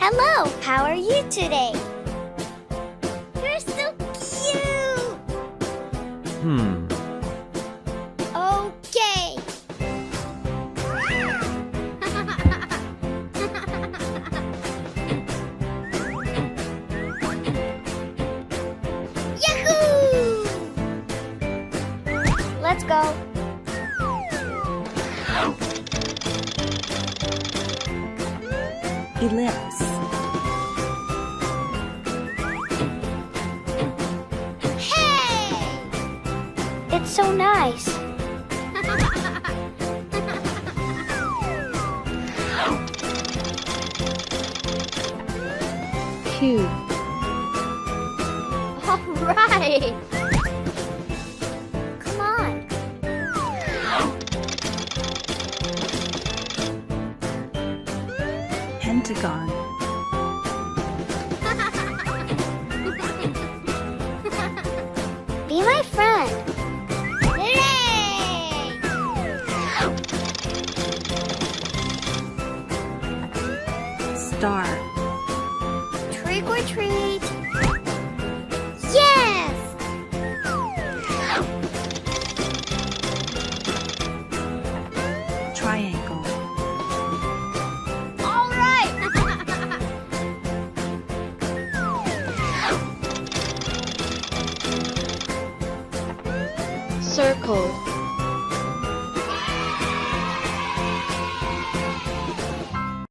Hello, how are you today? You're so cute! Okay. Yahoo! Let's go. Ellipse. Hey! It's so nice. Cube. All right. Come on. Pentagon. Be my friend. Hooray! Star. Trick or treat. Yes! Triangle. All right. Circle.